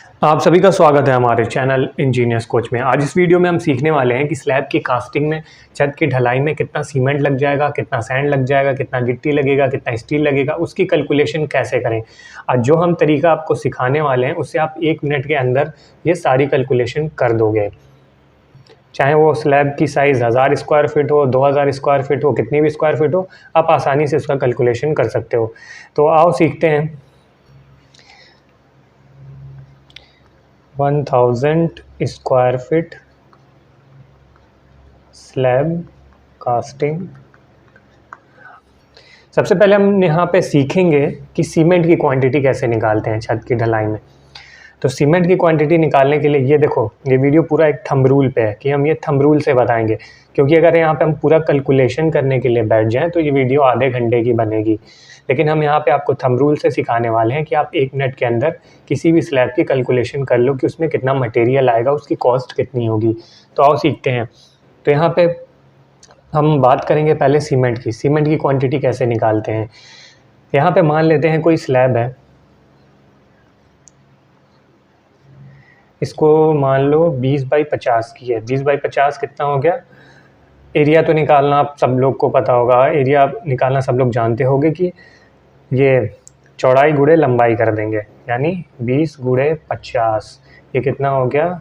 आप सभी का स्वागत है हमारे चैनल इंजीनियर्स कोच में। आज इस वीडियो में हम सीखने वाले हैं कि स्लैब की कास्टिंग में छत की ढलाई में कितना सीमेंट लग जाएगा, कितना सैंड लग जाएगा, कितना गिट्टी लगेगा, कितना स्टील लगेगा, उसकी कैलकुलेशन कैसे करें। आज जो हम तरीका आपको सिखाने वाले हैं उससे आप 1 मिनट के अंदर ये सारी कैलकुलेशन कर दोगे। चाहे वो स्लैब की साइज़ 1000 स्क्वायर फीट हो, 2000 स्क्वायर फीट हो, कितनी भी स्क्वायर फीट हो, आप आसानी से उसका कैलकुलेशन कर सकते हो। तो आओ सीखते हैं। 1000 स्क्वायर फीट स्लैब कास्टिंग। सबसे पहले हम यहाँ पे सीखेंगे कि सीमेंट की क्वांटिटी कैसे निकालते हैं छत की ढलाई में। तो सीमेंट की क्वांटिटी निकालने के लिए ये देखो, ये वीडियो पूरा एक थंब रूल पे है कि हम ये थंब रूल से बताएंगे, क्योंकि अगर यहाँ पे हम पूरा कैलकुलेशन करने के लिए बैठ जाएं तो ये वीडियो आधे घंटे की बनेगी। लेकिन हम यहाँ पे आपको थंब रूल से सिखाने वाले हैं कि आप 1 मिनट के अंदर किसी भी स्लैब की कैलकुलेशन कर लो कि उसमें कितना मटेरियल आएगा, उसकी कॉस्ट कितनी होगी। तो आओ सीखते हैं। तो यहाँ पे हम बात करेंगे पहले सीमेंट की। सीमेंट की क्वांटिटी कैसे निकालते हैं। यहाँ पे मान लेते हैं कोई स्लैब है, इसको मान लो 20 बाई 50 की है। 20 बाई 50 कितना हो गया। एरिया तो निकालना आप सब लोग को पता होगा, एरिया निकालना सब लोग जानते होंगे कि ये चौड़ाई गुणे लंबाई कर देंगे, यानी 20 गुणे 50, ये कितना हो गया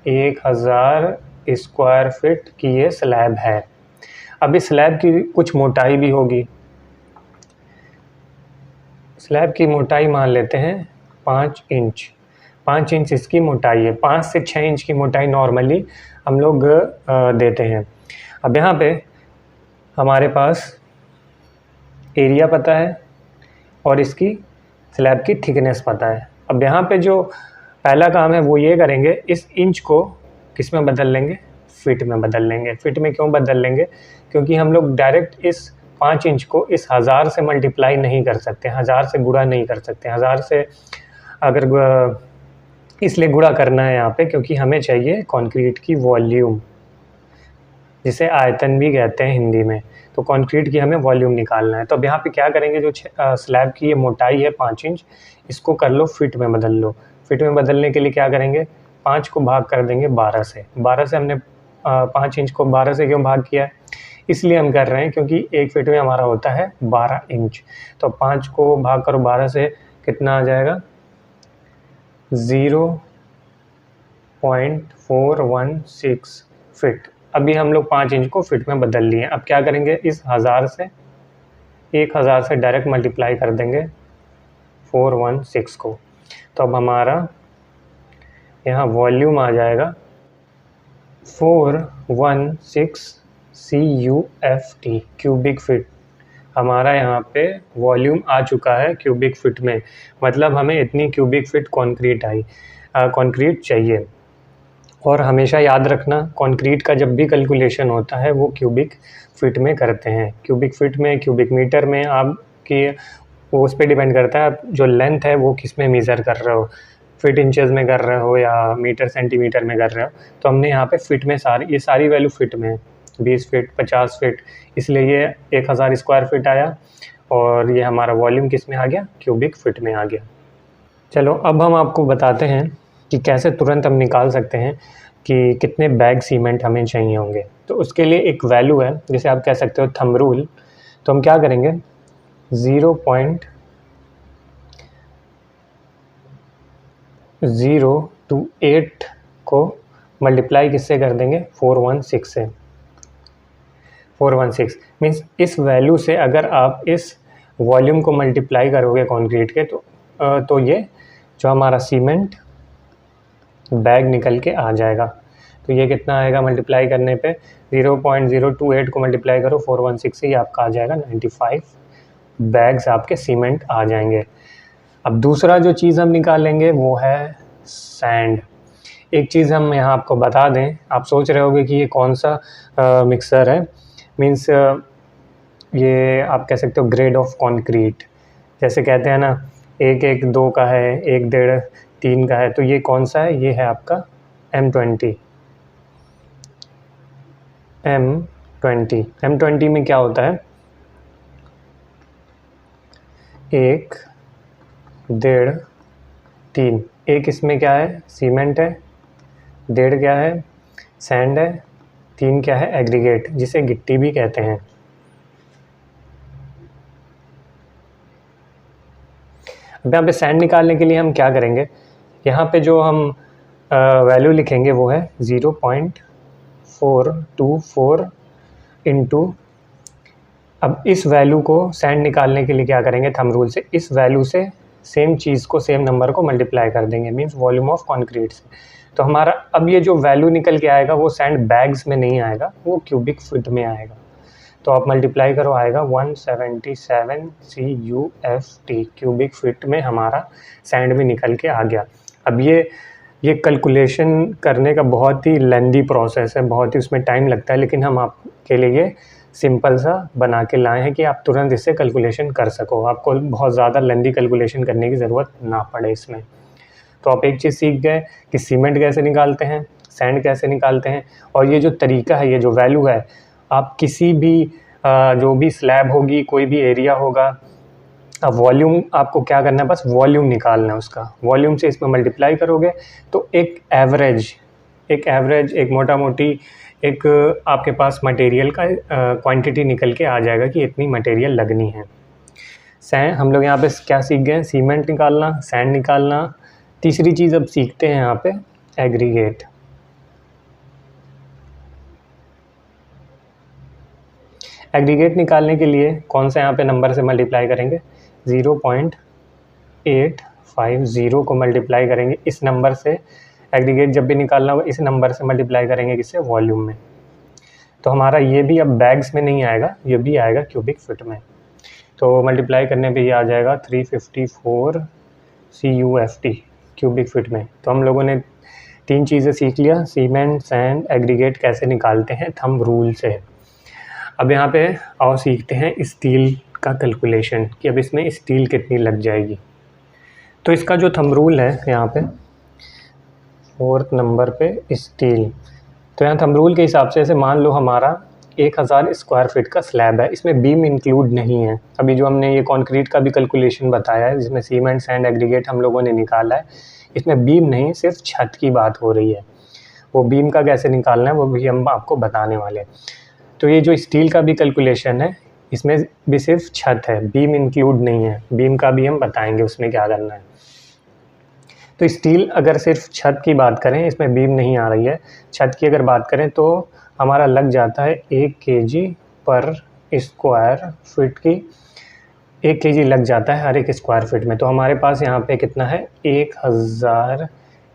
1000 स्क्वायर फीट की ये स्लैब है। अब इस स्लैब की कुछ मोटाई भी होगी। स्लैब की मोटाई मान लेते हैं 5 इंच। 5 इंच इसकी मोटाई है। 5 से 6 इंच की मोटाई नॉर्मली हम लोग देते हैं। अब यहाँ पे हमारे पास एरिया पता है और इसकी स्लैब की थिकनेस पता है। अब यहाँ पे जो पहला काम है वो ये करेंगे, इस इंच को किस में बदल लेंगे, फिट में बदल लेंगे। फिट में क्यों बदल लेंगे, क्योंकि हम लोग डायरेक्ट इस 5 इंच को इस 1000 से मल्टीप्लाई नहीं कर सकते, 1000 से गुणा नहीं कर सकते। 1000 से अगर इसलिए गुणा करना है यहाँ पे क्योंकि हमें चाहिए कंक्रीट की वॉल्यूम, जिसे आयतन भी कहते हैं हिंदी में। तो कंक्रीट की हमें वॉल्यूम निकालना है। तो अब यहाँ पे क्या करेंगे, जो स्लैब की ये मोटाई है 5 इंच, इसको कर लो फिट में बदल लो। फिट में बदलने के लिए क्या करेंगे, 5 को भाग कर देंगे 12 से। 12 से हमने 5 इंच को 12 से क्यों भाग किया है, इसलिए हम कर रहे हैं क्योंकि 1 फिट में हमारा होता है 12 इंच। तो 5 को भाग करो 12 से, कितना आ जाएगा 0.416 फिट। अभी हम लोग 5 इंच को फिट में बदल लिए। अब क्या करेंगे, इस 1000 से डायरेक्ट मल्टीप्लाई कर देंगे 416 को। तो अब हमारा यहाँ वॉल्यूम आ जाएगा 416 CUFT, क्यूबिक फिट। हमारा यहाँ पे वॉल्यूम आ चुका है क्यूबिक फिट में, मतलब हमें इतनी क्यूबिक फिट कंक्रीट चाहिए। और हमेशा याद रखना, कंक्रीट का जब भी कैलकुलेशन होता है वो क्यूबिक फिट में करते हैं। क्यूबिक फिट में, क्यूबिक मीटर में आपकी वो उस पर डिपेंड करता है आप जो लेंथ है वो किस में मेज़र कर रहे हो, फिट इंचेस में कर रहे हो या मीटर सेंटीमीटर में कर रहे हो। तो हमने यहाँ पे फिट में ये सारी वैल्यू फिट में है, 20 फिट, 50 फिट, इसलिए ये 1000 स्क्वायर फीट आया। और ये हमारा वॉल्यूम किस में आ गया, क्यूबिक फिट में आ गया। चलो अब हम आपको बताते हैं कि कैसे तुरंत हम निकाल सकते हैं कि कितने बैग सीमेंट हमें चाहिए होंगे। तो उसके लिए एक वैल्यू है जिसे आप कह सकते हो थंब रूल। तो हम क्या करेंगे, 0.028 को मल्टीप्लाई किससे कर देंगे, 416 से। 416 मीन्स इस वैल्यू से अगर आप इस वॉल्यूम को मल्टीप्लाई करोगे कंक्रीट के तो ये जो हमारा सीमेंट बैग निकल के आ जाएगा। तो ये कितना आएगा मल्टीप्लाई करने पे, 0.028 को मल्टीप्लाई करो 416 से, ये आपका आ जाएगा 95 बैग्स आपके सीमेंट आ जाएंगे। अब दूसरा जो चीज़ हम निकालेंगे वो है सैंड। एक चीज़ हम यहाँ आपको बता दें, आप सोच रहे होगे कि ये कौन सा मिक्सर है, मीन्स ये आप कह सकते हो ग्रेड ऑफ कंक्रीट। जैसे कहते हैं ना 1-1-2 का है, 1-1.5-3 का है, तो ये कौन सा है, ये है आपका M20। M20 में क्या होता है, 1, 1.5, 3, एक इसमें क्या है, सीमेंट है, 1.5 क्या है, सैंड है, 3 क्या है, एग्रीगेट, जिसे गिट्टी भी कहते हैं। अब यहाँ पे सैंड निकालने के लिए हम क्या करेंगे, यहाँ पे जो हम वैल्यू लिखेंगे वो है 0.424 इंटू, अब इस वैल्यू को सैंड निकालने के लिए क्या करेंगे, थंब रूल से इस वैल्यू से सेम चीज़ को, सेम नंबर को मल्टीप्लाई कर देंगे, मीन्स वॉल्यूम ऑफ कॉन्क्रीट से। तो हमारा अब ये जो वैल्यू निकल के आएगा वो सैंड बैग्स में नहीं आएगा, वो क्यूबिक फुट में आएगा। तो आप मल्टीप्लाई करो, आएगा 177 CUFT, क्यूबिक फीट में हमारा सैंड भी निकल के आ गया। अब ये कैलकुलेशन करने का बहुत ही लेंदी प्रोसेस है, बहुत ही उसमें टाइम लगता है, लेकिन हम आपके लिए सिंपल सा बना के लाए हैं कि आप तुरंत इससे कैलकुलेशन कर सको, आपको बहुत ज़्यादा लेंदी कैलकुलेशन करने की ज़रूरत ना पड़े इसमें। तो आप एक चीज़ सीख गए कि सीमेंट कैसे निकालते हैं, सैंड कैसे निकालते हैं, और ये जो तरीका है, ये जो वैल्यू है, आप किसी भी जो भी स्लैब होगी, कोई भी एरिया होगा, अब वॉल्यूम आपको क्या करना है, बस वॉल्यूम निकालना है उसका, वॉल्यूम से इसमें मल्टीप्लाई करोगे तो एक एवरेज, एक मोटा मोटी एक आपके पास मटेरियल का क्वांटिटी निकल के आ जाएगा कि इतनी मटेरियल लगनी है। सैंड हम लोग यहाँ पे क्या सीख गए, सीमेंट निकालना, सैंड निकालना। तीसरी चीज़ अब सीखते हैं यहाँ पे एग्रीगेट। एग्रीगेट निकालने के लिए कौन सा यहाँ पे नंबर से मल्टीप्लाई करेंगे, 0.850 को मल्टीप्लाई करेंगे इस नंबर से। एग्रीगेट जब भी निकालना होगा इस नंबर से मल्टीप्लाई करेंगे, किससे, वॉल्यूम में। तो हमारा ये भी अब बैग्स में नहीं आएगा, ये भी आएगा क्यूबिक फीट में। तो मल्टीप्लाई करने पे ये आ जाएगा 354 CUFT क्यूबिक फीट में। तो हम लोगों ने 3 चीज़ें सीख लिया, सीमेंट, सैंड, एग्रीगेट कैसे निकालते हैं थंब रूल से। अब यहाँ पे और सीखते हैं स्टील का कैलकुलेशन, कि अब इसमें स्टील कितनी लग जाएगी। तो इसका जो थंब रूल है यहाँ पे 4th नंबर पे स्टील, तो यहाँ थंब रूल के हिसाब से ऐसे मान लो हमारा 1000 स्क्वायर फीट का स्लैब है, इसमें बीम इंक्लूड नहीं है। अभी जो हमने ये कंक्रीट का भी कैलकुलेशन बताया है, जिसमें सीमेंट, सैंड, एग्रीगेट हम लोगों ने निकाला है, इसमें बीम नहीं, सिर्फ छत की बात हो रही है। वो बीम का कैसे निकालना है वो भी हम आपको बताने वाले हैं। तो ये जो स्टील का भी कैलकुलेशन है, इसमें भी सिर्फ छत है, बीम इंक्लूड नहीं है। बीम का भी हम बताएंगे उसमें क्या करना है। तो स्टील अगर सिर्फ छत की बात करें, इसमें बीम नहीं आ रही है, छत की अगर बात करें तो हमारा लग जाता है 1 kg पर स्क्वायर फीट की, 1 kg लग जाता है हर एक स्क्वायर फीट में। तो हमारे पास यहाँ पे कितना है, 1000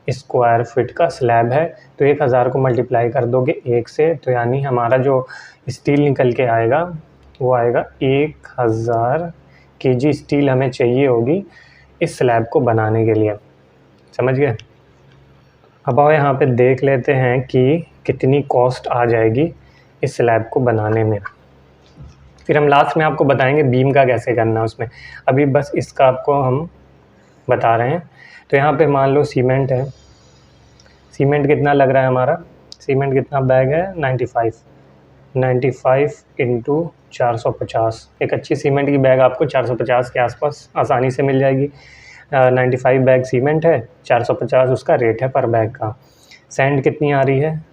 स्क्वायर फीट का स्लैब है। तो 1000 को मल्टीप्लाई कर दोगे 1 से, तो यानी हमारा जो स्टील निकल के आएगा वो आएगा 1000 kg स्टील हमें चाहिए होगी इस स्लैब को बनाने के लिए। समझ गए। अब आओ यहाँ पे देख लेते हैं कि कितनी कॉस्ट आ जाएगी इस स्लैब को बनाने में, फिर हम लास्ट में आपको बताएंगे बीम का कैसे करना है उसमें। अभी बस इसका आपको हम बता रहे हैं। तो यहाँ पे मान लो सीमेंट है, सीमेंट कितना लग रहा है हमारा, सीमेंट कितना बैग है, 95 इंटू 450। एक अच्छी सीमेंट की बैग आपको 450 के आसपास आसानी से मिल जाएगी। 95 बैग सीमेंट है, 450 उसका रेट है पर बैग का। सैंड कितनी आ रही है,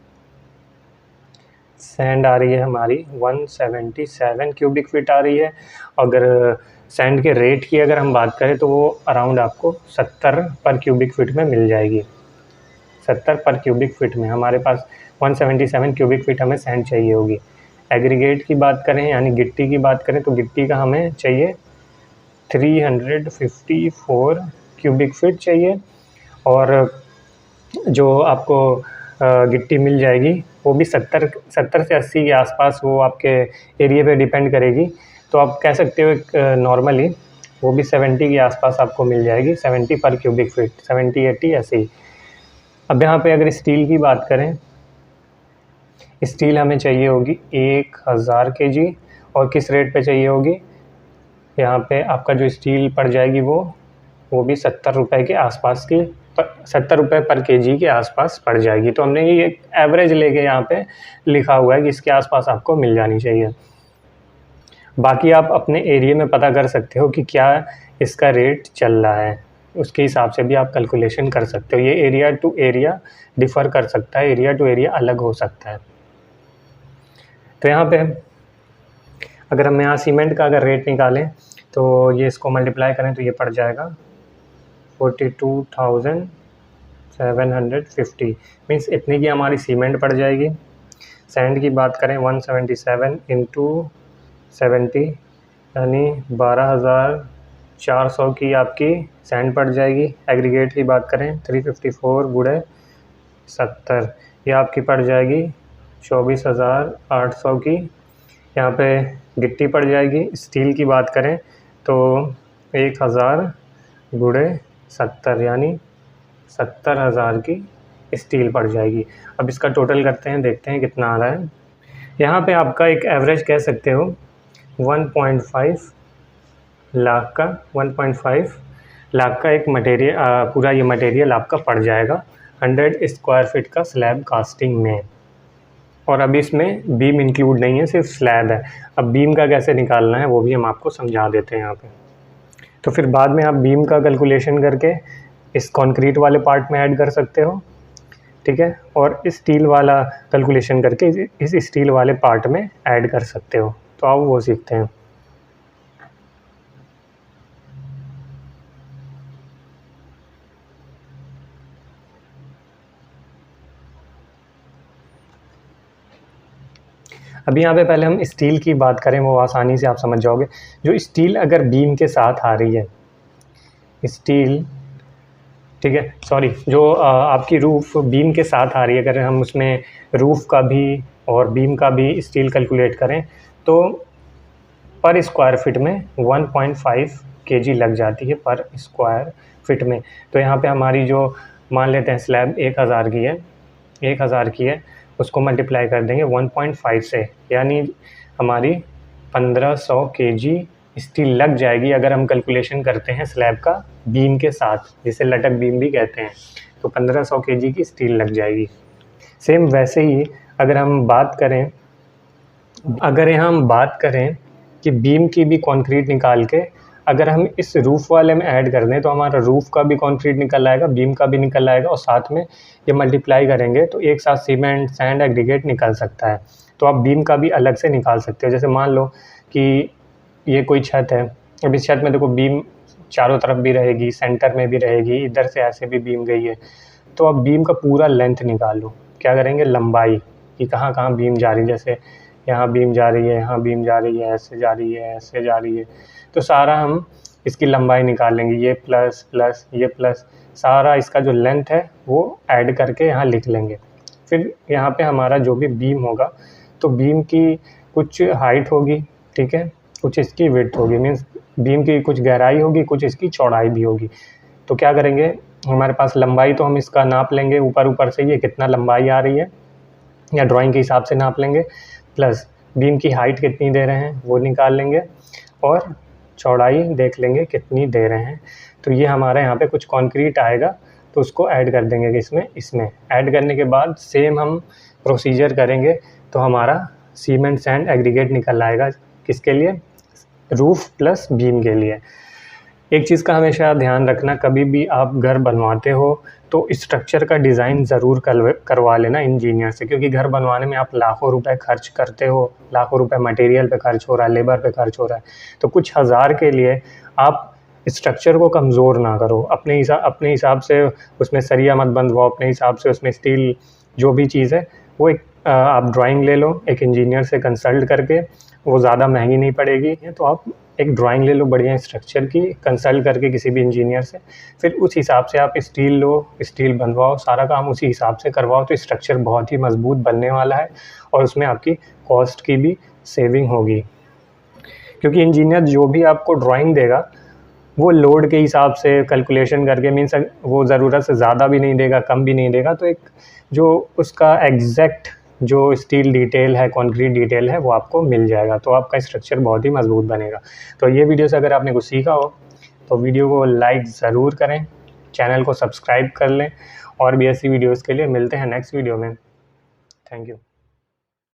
सैंड आ रही है हमारी 177 क्यूबिक फीट आ रही है। अगर सैंड के रेट की अगर हम बात करें तो वो अराउंड आपको 70 पर क्यूबिक फीट में मिल जाएगी। 70 पर क्यूबिक फीट में हमारे पास 177 क्यूबिक फीट हमें सैंड चाहिए होगी। एग्रीगेट की बात करें यानी गिट्टी की बात करें तो गिट्टी का हमें चाहिए 354 क्यूबिक फीट चाहिए। और जो आपको गिट्टी मिल जाएगी वो भी 70 से 80 के आसपास, वो आपके एरिया पे डिपेंड करेगी। तो आप कह सकते हो नॉर्मली वो भी 70 के आसपास आपको मिल जाएगी, 70 पर क्यूबिक फीट, 70 80 ऐसे ही। अब यहाँ पे अगर स्टील की बात करें, स्टील हमें चाहिए होगी 1000 kg, और किस रेट पे चाहिए होगी, यहाँ पे आपका जो स्टील पड़ जाएगी वो भी 70 रुपये के आसपास की, 70 रुपये पर kg के आसपास पड़ जाएगी। तो हमने ये एवरेज लेके यहाँ पे लिखा हुआ है कि इसके आसपास आपको मिल जानी चाहिए। बाकी आप अपने एरिया में पता कर सकते हो कि क्या इसका रेट चल रहा है। उसके हिसाब से भी आप कैलकुलेशन कर सकते हो। ये एरिया टू एरिया डिफ़र कर सकता है, एरिया टू एरिया अलग हो सकता है। तो यहाँ पे अगर हम यहाँ सीमेंट का अगर रेट निकालें तो ये इसको मल्टीप्लाई करें तो ये पड़ जाएगा 42,750, मीन्स इतनी की हमारी सीमेंट पड़ जाएगी। सैंड की बात करें 177 इंटू 70 यानी 12,400 की आपकी सैंड पड़ जाएगी। एग्रीगेट की बात करें 354 गुणे 70 ये आपकी पड़ जाएगी 24,800 की। यहाँ पे गिट्टी पड़ जाएगी। स्टील की बात करें तो 1,000 गुणे 70 यानी 70,000 की स्टील पड़ जाएगी। अब इसका टोटल करते हैं, देखते हैं कितना आ रहा है। यहाँ पे आपका एक एवरेज कह सकते हो 1.5 लाख का 1.5 लाख का एक मटेरियल पूरा ये मटेरियल आपका पड़ जाएगा 100 स्क्वायर फीट का स्लैब कास्टिंग में। और अभी इसमें बीम इंक्लूड नहीं है, सिर्फ स्लैब है। अब बीम का कैसे निकालना है वो भी हम आपको समझा देते हैं यहाँ पे। तो फिर बाद में आप बीम का कैलकुलेशन करके इस कंक्रीट वाले पार्ट में ऐड कर सकते हो, ठीक है, और इस स्टील वाला कैलकुलेशन करके इस स्टील वाले पार्ट में ऐड कर सकते हो। तो आओ वो सीखते हैं। अभी यहाँ पे पहले हम स्टील की बात करें, वो आसानी से आप समझ जाओगे। जो स्टील अगर बीम के साथ आ रही है, स्टील, ठीक है, सॉरी, जो आपकी रूफ़ बीम के साथ आ रही है, अगर हम उसमें रूफ़ का भी और बीम का भी स्टील कैलकुलेट करें तो पर स्क्वायर फिट में 1.5 kg लग जाती है पर स्क्वायर फिट में। तो यहाँ पे हमारी जो मान लेते हैं स्लैब 1,000 की है, 1,000 की है, उसको मल्टीप्लाई कर देंगे 1.5 से, यानी हमारी 1,500 kg स्टील लग जाएगी अगर हम कैलकुलेशन करते हैं स्लैब का बीम के साथ, जिसे लटक बीम भी कहते हैं। तो 1,500 kg की स्टील लग जाएगी। सेम वैसे ही अगर हम बात करें कि बीम की भी कंक्रीट निकाल के अगर हम इस रूफ़ वाले में ऐड कर दें तो हमारा रूफ़ का भी कंक्रीट निकल आएगा, बीम का भी निकल आएगा, और साथ में ये मल्टीप्लाई करेंगे तो एक साथ सीमेंट, सैंड, एग्रीगेट निकल सकता है। तो आप बीम का भी अलग से निकाल सकते हो। जैसे मान लो कि ये कोई छत है, अब इस छत में देखो बीम चारों तरफ भी रहेगी, सेंटर में भी रहेगी, इधर से ऐसे भी बीम गई है। तो अब बीम का पूरा लेंथ निकाल लो। क्या करेंगे, लंबाई कि कहाँ कहाँ बीम जा रही है, जैसे यहाँ बीम जा रही है, यहाँ बीम जा रही है, ऐसे जा रही है, ऐसे जा रही है। तो सारा हम इसकी लंबाई निकाल लेंगे, ये प्लस प्लस ये प्लस, सारा इसका जो लेंथ है वो ऐड करके यहाँ लिख लेंगे। फिर यहाँ पे हमारा जो भी बीम होगा तो बीम की कुछ हाइट होगी, ठीक है, कुछ इसकी विड्थ होगी, मीन्स बीम की कुछ गहराई होगी, कुछ इसकी चौड़ाई भी होगी। तो क्या करेंगे, हमारे पास लंबाई तो हम इसका नाप लेंगे ऊपर से, ये कितना लंबाई आ रही है या ड्राइंग के हिसाब से नाप लेंगे, प्लस बीम की हाइट कितनी दे रहे हैं वो निकाल लेंगे, और चौड़ाई देख लेंगे कितनी दे रहे हैं। तो ये हमारे यहाँ पे कुछ कंक्रीट आएगा तो उसको ऐड कर देंगे इसमें ऐड करने के बाद सेम हम प्रोसीजर करेंगे तो हमारा सीमेंट, सैंड, एग्रीगेट निकल आएगा। किसके लिए, रूफ़ प्लस बीम के लिए। एक चीज़ का हमेशा ध्यान रखना, कभी भी आप घर बनवाते हो तो स्ट्रक्चर का डिज़ाइन ज़रूर करवा लेना इंजीनियर से, क्योंकि घर बनवाने में आप लाखों रुपए खर्च करते हो, लाखों रुपए मटेरियल पे खर्च हो रहा है, लेबर पे खर्च हो रहा है। तो कुछ हज़ार के लिए आप स्ट्रक्चर को कमज़ोर ना करो, अपने हिसाब से उसमें सरिया मत बंधवाओ, अपने हिसाब से उसमें स्टील जो भी चीज़ है वो एक आप ड्राइंग ले लो एक इंजीनियर से कंसल्ट करके, वो ज़्यादा महंगी नहीं पड़ेगी। तो आप एक ड्राइंग ले लो बढ़िया स्ट्रक्चर की, कंसल्ट करके किसी भी इंजीनियर से, फिर उस हिसाब से आप स्टील लो, स्टील बनवाओ, सारा काम उसी हिसाब से करवाओ, तो स्ट्रक्चर बहुत ही मजबूत बनने वाला है और उसमें आपकी कॉस्ट की भी सेविंग होगी। क्योंकि इंजीनियर जो भी आपको ड्राइंग देगा वो लोड के हिसाब से कैलकुलेशन करके, मीन्स वो ज़रूरत से ज़्यादा भी नहीं देगा, कम भी नहीं देगा, तो एक जो उसका एग्जैक्ट जो स्टील डिटेल है, कंक्रीट डिटेल है, वो आपको मिल जाएगा। तो आपका स्ट्रक्चर बहुत ही मजबूत बनेगा। तो ये वीडियो से अगर आपने कुछ सीखा हो तो वीडियो को लाइक ज़रूर करें, चैनल को सब्सक्राइब कर लें, और भी ऐसी वीडियोज़ के लिए मिलते हैं नेक्स्ट वीडियो में। Thank you.